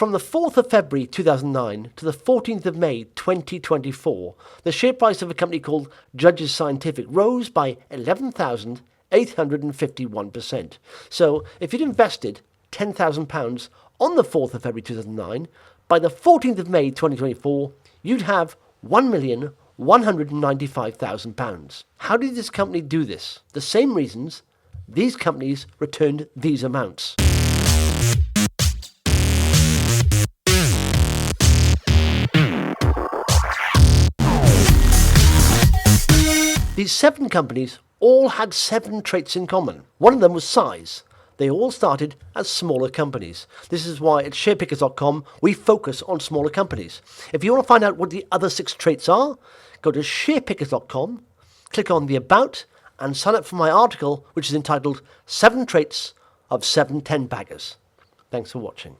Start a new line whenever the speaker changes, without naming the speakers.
From the 4th of February 2009 to the 14th of May 2024, the share price of a company called Judges Scientific rose by 11,851%. So if you'd invested £10,000 on the 4th of February 2009, by the 14th of May 2024, you'd have £1,195,000. How did this company do this? The same reasons these companies returned these amounts. These 7 companies all had 7 traits in common. One of them was size. They all started as smaller companies. This is why at SharePickers.com we focus on smaller companies. If you want to find out what the other 6 traits are, go to SharePickers.com, click on the About, and sign up for my article, which is entitled 7 Traits of 7 10-Baggers. Thanks for watching.